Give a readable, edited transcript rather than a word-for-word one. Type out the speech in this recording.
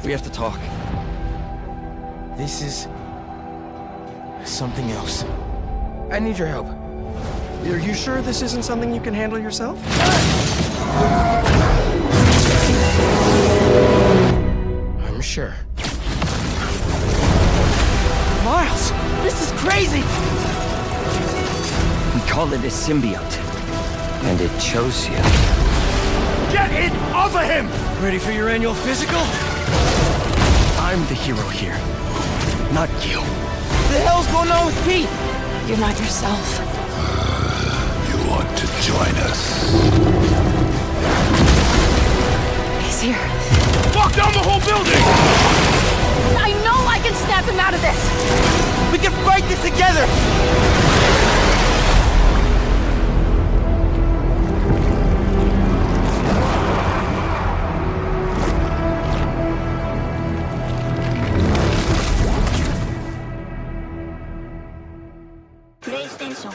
We have to talk. This is something else. I need your help. Are you sure this isn't something you can handle yourself? I'm sure. Miles, this is crazy! We call it a symbiote, and it chose you. Get it off of him! Ready for your annual physical? I'm the hero here, not you. What the hell's going on with Pete? You're not yourself. You want to join us? He's here. Walk down the whole building! I know I can snap him out of this! We can fight this together! PlayStation